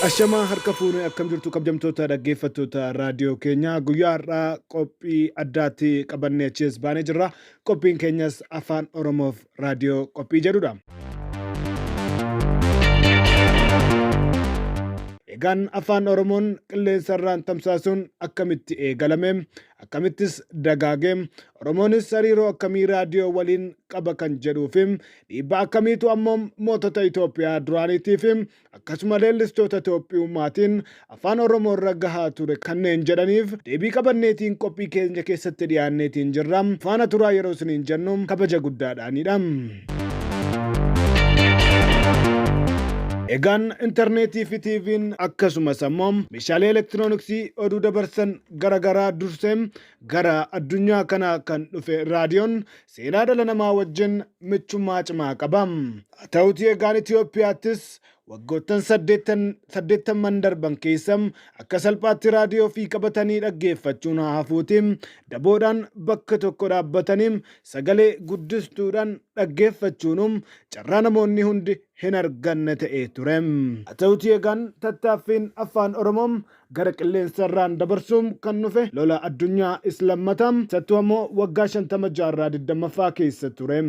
Ashamaa harka fuunee akkam jirtu kabajamtoota dhaggeeffattoota raadiyoo keenyaa guyyaa har'aa qophii addaatti qabannee achiis baanee jirra. Qophiin keenyas afaan Oromoof raadiyoo qophii jedhudha. Egaan afaan Oromoon qilleensarraan tamsaasuun akkamitti eegalame, akkamittis dagaage, Oromoonis hariiroo akkamii raadiyoo waliin qaba kan jedhuufi dhiibbaa akkamiitu ammoo mootota Itoophiyaa duraaniitiif akkasuma leellistoota Itoophiyummaatiin afaan Oromoo irra gahaa ture kanneen jedhaniif deebii qabanneetiin qophii keenya keessatti dhiyaanneetiin jirra. Faana turaa yeroo isiniin jennu kabaja guddaadhaanidha. Egaan intarneetii fi TV'n akkasumas ammoo meeshaalee elektirooniksii oduu dabarsan garagaraa dursee gara addunyaa kanaa kan dhufe raadiyoon seenaa dhala namaa wajjin michummaa cimaa qaba. Haa ta'uutii egaan Itoophiyaattis waggoottan 80 darban keessa akka salphaatti raadiyoo fi qabatanii dhaggeeffachuun hafuuti daboodhaan bakka tokko dhaabbatanii sagalee guddistuudhaan dhaggeeffachuun carraa namoonni hundi hin arganne ta'ee ture. Haa ta'uutii egaan tattaaffiin afaan Oromoo gara qilleensarraan dabarsuun kan dhufe lola addunyaa lammataa sattuu ammoo waggaa 50 jaarraa 20ffaa keessa ture.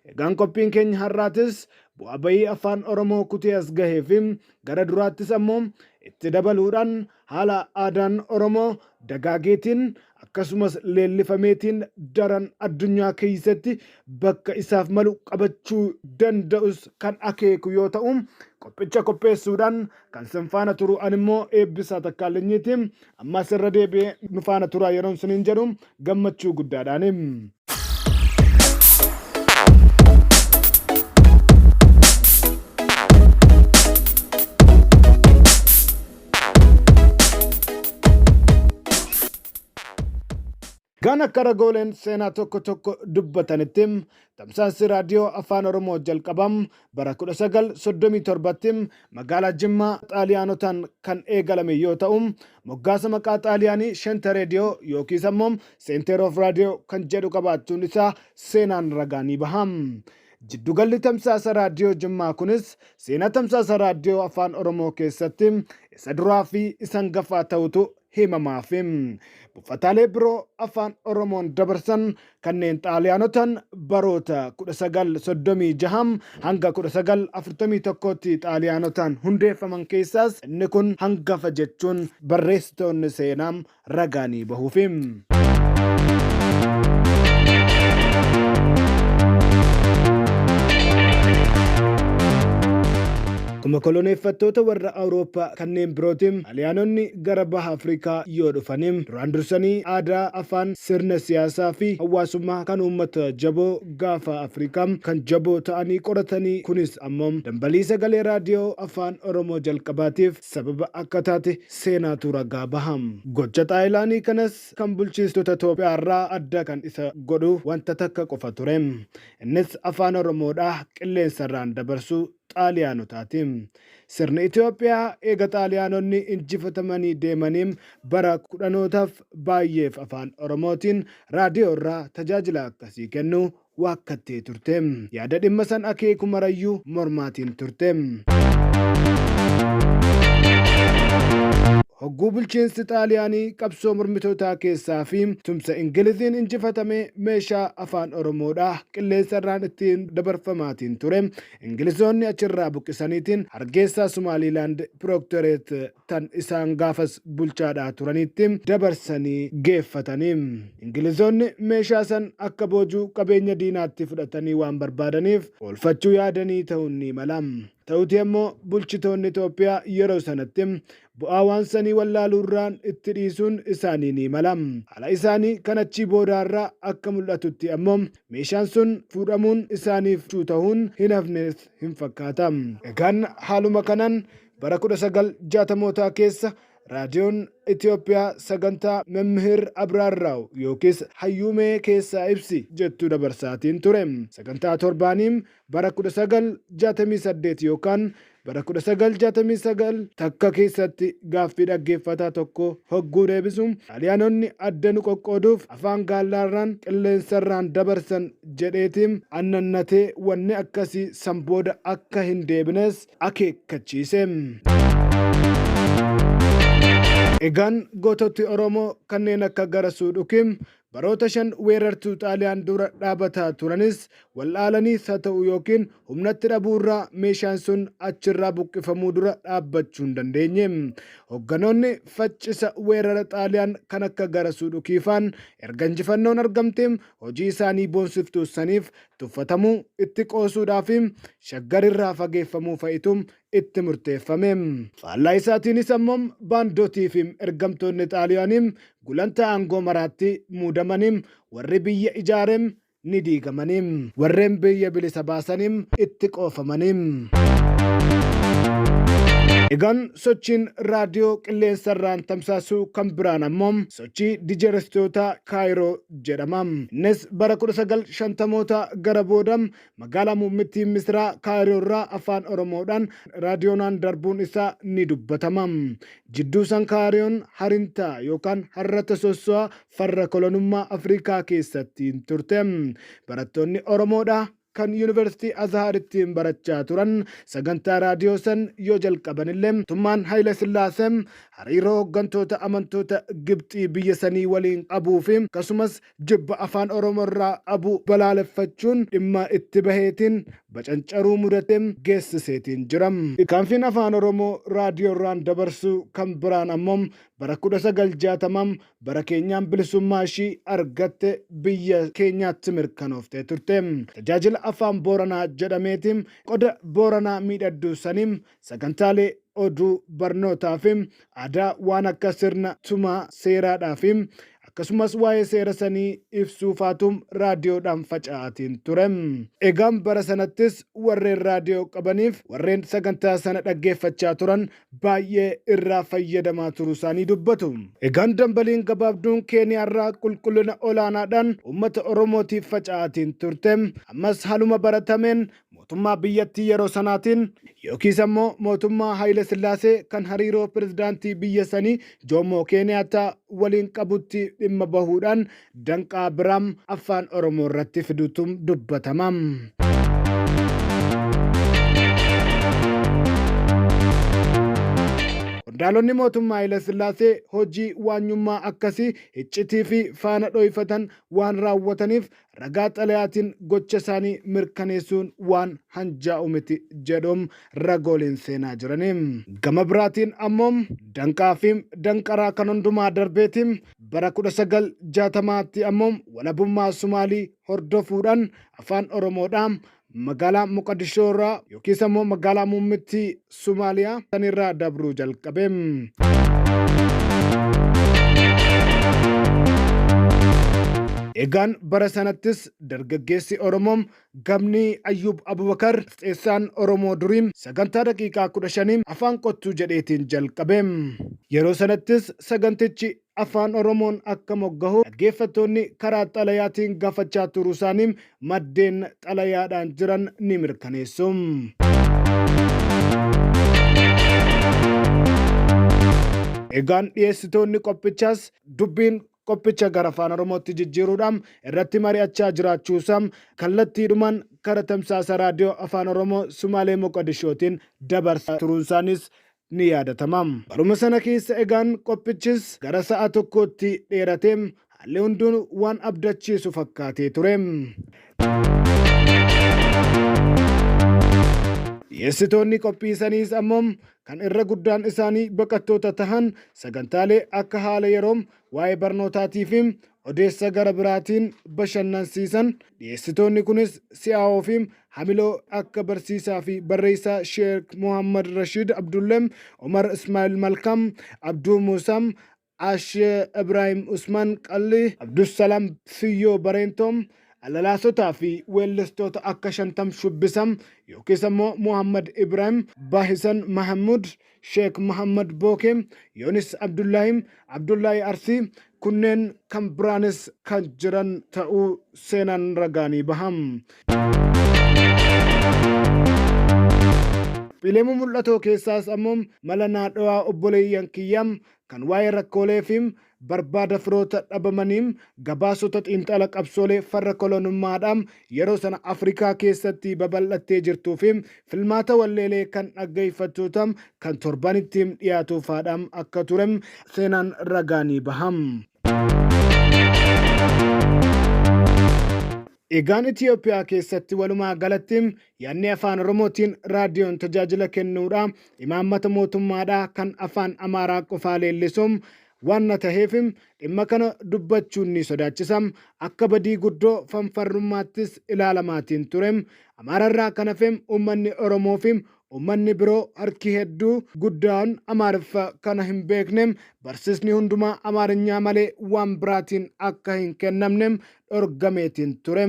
Egaan qophiin keenya har'aatis bu'aa bayii afaan Oromoo kutee as gahee fi gara duraattis ammoo itti dabaluudhaan haala aadaan Oromoo dagaageetiin akkasumas leellifameetiin daran addunyaa keessatti bakka isaaf malu qabachuu danda'us kan akeeku yoo ta'u, qophicha qopheessuudhaan kan sin faana turu animmoo Eebbisaa Takkaalenyiiti. Ammas irra deebi'ee nu faana turaa yeroo isiniin jedhu gammachuu guddaadhaani. Gaan akka ragooleen seenaa tokko dubbatanitti tamsaasni raadiyoo afaan Oromoo jalqabam bara 1937tti magaalaa Jimmaa Xaaliyaanotaan kan eegalame yoo ta'u, moggaasa maqaa Xaaliyaanii Shenta Reediyoo yookiis ammoo Center of Radio kan jedhu qabaachuun isaa seenaan ragaa ni baha. Jiddugalli tamsaasa raadiyoo Jimmaa kunis seenaa tamsaasa raadiyoo afaan Oromoo keessatti isa duraa fi isa hangafaa ta'utu himamaaf. Buufataalee biroo afaan Oromoon dabarsan kanneen Xaaliyaanotaan baroota 1936 hanga 1941tti Xaaliyaanotaan hundeeffaman keessaas inni kun hangafa jechuun barreessitoonni seenaa ragaa ni bahuuf. Akkuma koloneeffattoota warra Awurooppaa kanneen birootiin Xaaliyaanonni gara baha Afrikaa yoo dhufanii duraan dursanii aadaa, afaan, sirna siyaasaa fi hawaasummaa kan uummata jaboo gaafa Afrikaa kan jaboo ta'anii qoratanii kunis ammoo dambalii sagalee raadiyoo afaan Oromoo jalqabaatiif sababa akka taate seenaatu ragaa baha. Gocha Xaayilaanii kanas kan bulchitoota Itoophiyaa irraa adda kan isa godhu wanta takka qofa ture. Innis afaan Oromoodhaa qilleensarraan dabarsuu Xaaliyaanotaati. Sirni Itoophiyaa eega Xaaliyaanonni injifatamanii deemanii bara kudhanootaaf baay'eef afaan Oromootiin raadiyoo irraa tajaajila akkasii kennu waakkattee turte. Yaada dhimma san akeeku marayyuu mormaatiin turte. Hogguu bulchiinsi Xaaliyaanii qabsoo mormitootaa keessaa fi tumsa Ingiliziin injifatame meeshaa afaan Oromoodhaa qilleensarraan ittiin dabarfamaatiin ture. Ingilizoonni achirraa buqqisaniitiin Hargeysaa Sumaaliilaand Piroktoreet tan isaan gaafas bulchaadhaa turanitti dabarsanii geeffatanii. Ingilizoonni meeshaa san akka boojuu qabeenya diinaatti fudhatanii waan barbaadaniif oolfachuu yaadanii ta'uun ni mala. Ta'uutii ammoo bulchitoonni Itoophiyaa yeroo sanatti bu'aa waan sanii wallaaluurraan itti dhiisuun isaanii ni mala. Haala isaanii kan achii boodaarraa akka mul'atutti ammoo meeshaan sun fuudhamuun isaaniif ta'uun hin hafneef hin fakkaata. Egaan haaluma kanaan bara 1960mootaa keessa raadiyoon Itoophiyaa sagantaa Meemmihir Abraarraaw yookiis Hayyuumee keessaa ibsi jettu dabarsaatiin ture. Sagantaa torbaaniin bara 1968 yookaan bara 1969 takka keessatti gaaffii dhaggeeffataa tokko hogguu deebisu Xaaliyaanonni adda nu qoqqooduuf afaan gaallaarraan qilleensarraan dabarsan jedheetiin annannatee wanni akkasii sanbooda akka hin deebines akeekkachiise. Egaan goototi Oromoo kanneen akka Garasuu Dhukim baroota 5 weerartuu Xaaliyaan dura dhaabataa turanis wal'aalanii haa ta'u yookiin humnatti dhabuurraa meeshaan sun achirraa buqqifamuu dura dhaabbachuu hin dandeenye. Hogganoonni faccisa weerara Xaaliyaan kan akka Garasuu Dhukiifaan erga injifannoon argamte hojii isaanii boonsiftuu saniif tuffatamuu itti qoosuudhaa fi shaggarirraa fageeffamuu fa'itu itti murteeffame. Faallaa isaatiinis ammoo baandootii fi ergamtoonni Xaaliyaanii gulantaa aangoo maraatti muudamanii warri biyya ijaarem ni diigamanii warreen biyya bilisa baasanii itti qoofamanii. Egaan sochiin raadiyoo qilleensarraan tamsaasuu kan biraan ammoo sochii dijerestoota Kaayiroo jedhama. Innis bara 1950moota gara booda magaalaa muummittii Misraa Kaayiroo irraa afaan Oromoodhaan raadiyoonaan darbuun isaa ni dubbatama. Jidduu san Kaayiroon harintaa yookaan harrata sosso'aa farra kolonummaa Afrikaa keessatti turte. Barattoonni Oromoodhaa kan yuunivarsiitii Azaharitti barachaa turan sagantaa raadiyoo san yoo jalqabanillee mootummaan Haayile Sillaasee hariiroo hooggantoota amantoota Gibxii biyya sanii waliin qabuu fi akkasumas jibba afaan Oromoo irraa qabu balaaleffachuun dhimma itti baheetiin bacancaruu mudatee geessiseetiin jira. Kaanfiin afaan Oromoo raadiyoo irraan dabarsu kan biraan ammoo bara 1960 bara keenyaan bilisummaa ishii argatte biyya keenyaatti mirkanoofte turte. Tajaajila afaan Booranaa jedhameetiin qoda Booranaa miidhagduu saniin sagantaalee oduu barnootaa fi aadaa waan akka sirna tumaa seeraadhaa fi akkasumas waa'ee seera sanii ibsuufaatum raadiyoodhaan faca'atiin ture. Egaan bara sanattis warreen raadiyoo qabaniif warreen sagantaa sana dhaggeeffachaa turan baay'ee irraa fayyadamaa turuu isaanii dubbatu. Egaan dambaliin gabaabduun Keeniyaarraa qulqullina olaanaadhaan uummata Oromootiif faca'atiin turte. Ammas haaluma baratameen mootummaa biyyattii yeroo sanaatiin yookiis ammoo mootummaa Haayile Sillaasee kan hariiroo pirezidaantii biyya sanii Joomoo Keeniyaattaa waliin qabutti dhimma bahuudhaan danqaa biraam afaan Oromoo irratti fiduutum dubbatama. Qondaalonni mootummaa Haayile Sillaasee hojii waanyummaa akkasii iccitii fi faana dhoofatan waan raawwataniif ragaa xalayaatiin gocha isaanii mirkaneessuun waan hanjaa'u miti jedhuun ragooleen seenaa jiraniin. Gama biraatiin ammoo danqaa fi danqaraa kan hundumaa darbeetiin bara 1960tti ammoo walabummaa Sumaalii hordofuudhaan afaan Oromoodhaan magaalaa Moqodishoo irraa yookiis ammoo magaalaa muummittii Somaaliyaa sanirraa dabruu jalqabe. Egaan bara sanattis dargaggeessi Oromoo Gamni Ayyub Abubakar Xeessaan Oromoo duriin sagantaa daqiiqaa 15 afaan qottuu jedheetiin jalqabe. Yeroo sanattis sagantichi afaan Oromoon akka moggahu dhaggeeffattoonni karaa xalayaatiin gaafachaa turuu isaanii maddeen xalayaadhaan jiran ni mirkaneessu. Egaan dhiyeessitoonni qophichaas dubbiin qophicha gara afaan Oromootti jijjiiruudhaan irratti mari'achaa jiraachuusaa kallattiidhumaan kara tamsaasa raadiyoo afaan Oromoo Sumaalee Moqodishootiin dabarsaa turuun isaanis ni yaadatama. Baruma sana keessa egaan qophichis gara sa'a tokkootti dheeratee haalli hunduun waan abdachiisu fakkaatee ture. Dhiyeessitoonni qophii saniis ammoo kan irra guddaan isaanii baqattoota tahan sagantaalee akka haala yeroo waa'ee barnootaatii fi odeessa gara biraatiin bashannansiisan. Dhiyeessitoonni kunis si'aawoo fi hamiloo akka barsiisaa fi barreessaa Sheek Muhammad Rashid Abdullee, Omar Ismail Malkam, Abduu Muusam, Ashee Ibrahim Usman Qalli, Abdussalam Fiyyoo Bareentoom, alalaasotaa fi weellistoota akka Shantam Shubbisam yookiis ammoo Muhammad Ibrahim, Baahisan Mahamud, Sheek Muhammad Booke, Yoonis Abdullaahi Arsii kunneen kan biraanis kan jiran ta'uu seenaan ragaanii baham. qophiilee mul'atoo keessaas ammoo mala naadhawaa obboleeyyan kiyyam kan waa'ee rakkoolee fi barbaada firoota dhabamaniin gabaasota xiinxala qabsoolee farra kolonummaadhaan yeroo sana Afrikaa keessatti babal'attee jirtuu fi filmaata walleelee kan dhaggeeffattoota kan torbanitti dhiyaatuufaadhaan akka ture seenaan ragaanii baham. Egaan Itoophiyaa keessatti walumaa galatti yaadni afaan Oromootiin raadiyoon tajaajila kennuudha imaammata mootummaadhaa kan afaan Amaaraa qofaa leellisuun waan ta'eef dhimma kana dubbachuun ni sodaachisa. Akka badii guddoo fanfarrummaattis ilaalamaatiin ture. Amaararraa kan hafe uummanni Oromoo fi uummanni biroo harki hedduu guddaan Amaariffa kana hin beekne barsiisni hundumaa Amaarinyaa malee waan biraatiin akka hin kennamne dhorgameetiin ture.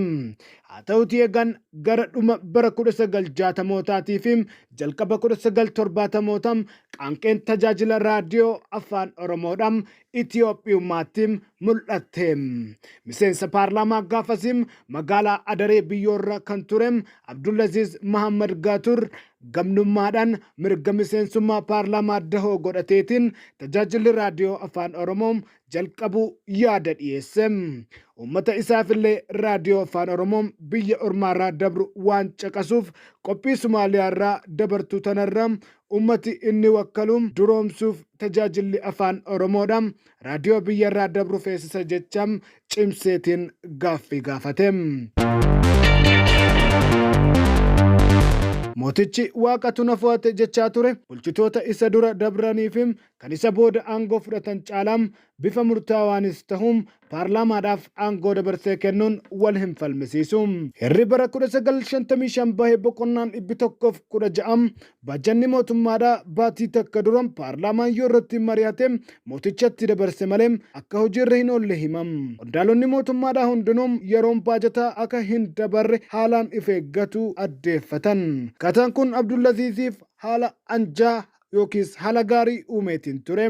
Haa ta'uutii eegan gara dhuma bara 1960mootaa fi jalqaba 1970mootaa qaanqeen tajaajila raadiyoo afaan Oromoodhaan Itiyoophiyummaatti mul'atte. Miseensa paarlaamaa gaafasiin magaalaa Adaree biyyoorra kan ture Abdulaziz Mahammad Gaatur gamnummaadhaan mirga miseensummaa paarlaamaa dahoo godhateetiin tajaajilli raadiyoo afaan Oromoo jalqabuu yaada dhiyeesse. Uummata isaafillee raadiyoo afaan Oromoo biyya ormaarraa dabru waan caqasuuf qophii Somaaliyaarraa dabartuu tanarra uummati inni wakkaluun duroomsuuf tajaajilli afaan Oromoodhaan raadiyoo biyyarraa dabru feesisa jechaan cimseetiin gaaffii gaafate. Mootichi waaqatu na fo'ate jechaa ture bulchitoota isa dura dabranii fi kan isa booda aangoo fudhatan caalaan bifa murtaawaanis ta'uun paarlaamaadhaaf aangoo dabarsee kennuun wal hin falmisiisu. Hirri bara 1955 bahee boqonnaan 116 baajanni mootummaadhaa baatii takka dura paarlaamaan yoo irratti mari'ate mootichatti dabarse malee akka hojiirra hin oolle himam. Qondaalonni mootummaadhaa hundinuu yeroon baajataa akka hin dabarre haalaan of eeggatu addeeffatan. Kataan kun Abdulaziziif haala anjaa yookiis haala gaarii uumeetiin ture.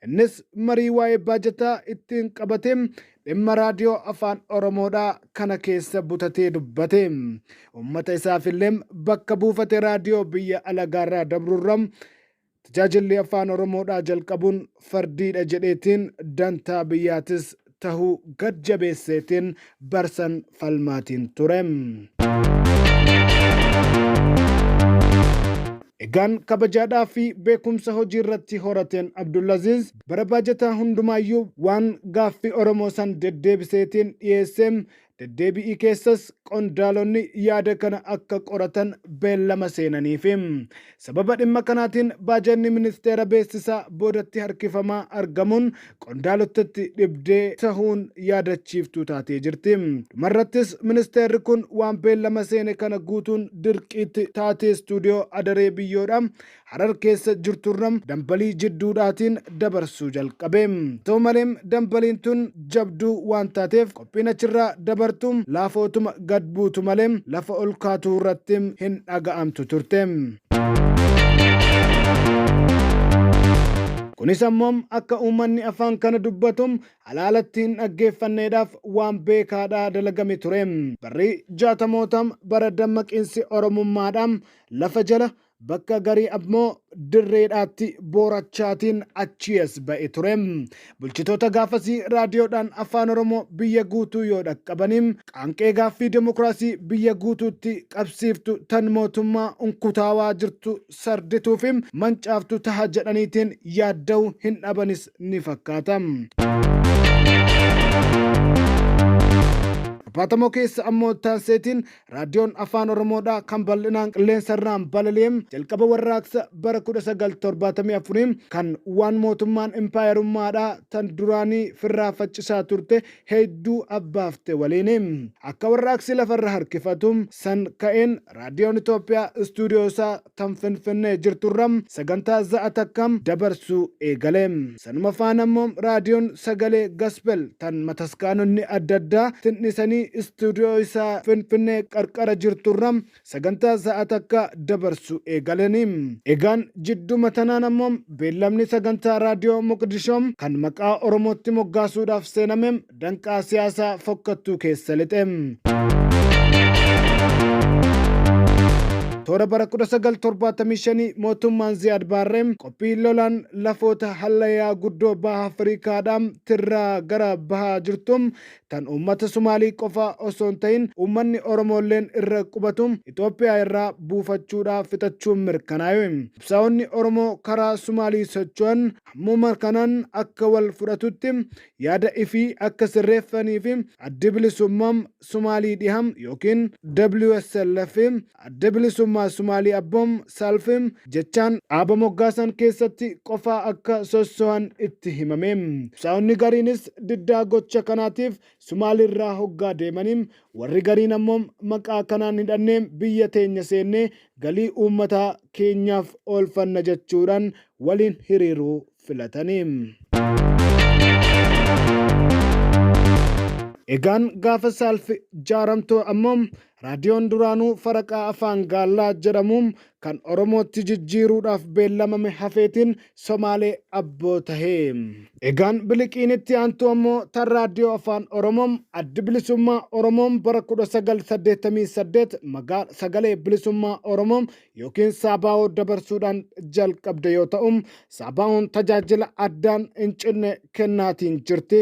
Innis marii waa'ee baajataa ittiin qabate dhimma raadiyoo afaan Oromoodhaa kana keessa butatee dubbate. Uummata isaafillee bakka buufate raadiyoo biyya alagaarraa dabrurra tajaajilli afaan Oromoodhaa jalqabuun fardiidha jedheetiin dantaa biyyaatis tahuu gad jabeesseetiin barsan falmaatiin ture. Egaan kabajaadhaa fi beekumsa hojii irratti horateen Abdulaziz bara baajataa hundumaayyuu waan gaaffii Oromoo san deddeebiseetiin dhiyeesse. Deddeebi'ii keessas qondaalonni yaada kana akka qoratan beellama seenaniif. Sababa dhimma kanaatiin baajanni ministeera beeksisaa boodatti harkifamaa argamuun qondaalotatti dhibdee tahuun yaadachiiftuu taatee jirti. Dhumarrattis ministeerri kun waan beellama seene kana guutuun dirqiitti taatee istuudiyoo Adaree biyyoodha Harar keessa jirturra dambalii jidduudhaatiin dabarsuu jalqabe. Ta'u malee dambaliin tun jabduu waan taateef qophiin achirraa dabartuun laafootuma gad buutu malee lafa ol kaatuu irratti hin dhaga'amtu turte. Kunis ammoo akka uummanni afaan kana dubbatu halaalatti hin dhaggeeffanneedhaaf waan beekaadhaa dalagame ture. Barri 60mootaa bara dammaqinsi Oromummaadhaan lafa jala bakka garii ammoo dirreedhaatti boorachaatiin achi as ba'e ture. Bulchitoota gaafasii raadiyoodhaan afaan Oromoo biyya guutuu yoo dhaqqabaniin qaanqee gaaffii dimokiraasii biyya guutuutti qabsiiftu tan mootummaa unkutaawaa jirtu sardituu fi mancaaftu taha jedhaniitiin yaadda'uu hin dhabanis ni fakkaata. Baatamoo keessa ammoo taanseetiin raadiyoon afaan Oromoodhaa kan bal'inaan qilleensarraan balali'eem jalqaba warraaqsa bara 1974 kan waan mootummaan impaayerummaadhaa tan duraanii firraa faccisaa turte hedduu abbaafte waliin. Akka warraaqsi lafarra harkifatu san ka'een raadiyoon Itoophiyaa istuudiyoo isaa tan Finfinnee jirturra sagantaa za'a takkam dabarsuu eegale. Sanuma faana ammoo raadiyoon sagalee gaspel tan mataskaanonni adda addaa tinnisanii istuudiyoo isaa Finfinnee qarqara jirturra sagantaa za'a takka dabarsu eegalanii. Egaan jidduma tanaan ammoo beellamni sagantaa raadiyoo Moqdishoo kan maqaa Oromootti moggaasuudhaaf seename danqaa siyaasaa fokkattuu keessa lixe. Toora bara 1975 mootummaan Ziyaad Barreem qophii lolaan lafoota hallayyaa guddoo baha Afriikaadhaan tirraa gara bahaa jirtum tan uummata Sumaalii qofa osoo hin ta'in uummanni Oromolleen irra qubatu Itoophiyaa irraa buufachuudhaaf fixachuun mirkanaa'e. Qabsaa'onni Oromoo karaa Sumaalii socho'an hammuma kanaan akka wal fudhatutti yaada ifii akka sirreeffanii fi adda bilisummaa Sumaalii dhiham yookiin WSLF adda bilisummaa Sumaalii abboom salfim jechaan dhaaba moggaasan keessatti qofaa akka sosso'an itti himame. Qabsaa'onni gariinis diddaa gocha kanaatiif Sumaalii irraa hoggaa deemaniin warri gariin ammoo maqaa kanaan hidhannee biyya teenya seennee galii uummataa keenyaaf oolfanna jechuudhaan waliin hiriiruu filatanii. Egaan gaafa saalfi jaaramtoo ammoo raadiyoon duraanuu faraqaa afaan gaallaa jedhamuun kan Oromootti jijjiiruudhaaf beellamame hafeetiin Somaalee abboo tahee. Egaan biliqiinitti aantu ammoo tan raadiyoo afaan Oromoom addi bilisummaa Oromoom bara 1988 sagalee bilisummaa Oromoom yookiin Saabaa'oo dabarsuudhaan jalqabde yoo ta'u Saabaa'oon tajaajila addaan hin cinne kennaatiin jirti.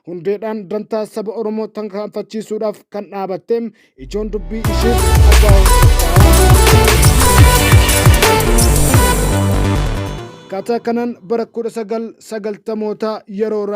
Hundeedhaan dantaa saba Oromoo tarkaanfachiisuudhaaf kan dhaabatte ijoon dubbii ishee Kata kanan bara 1990 yeroo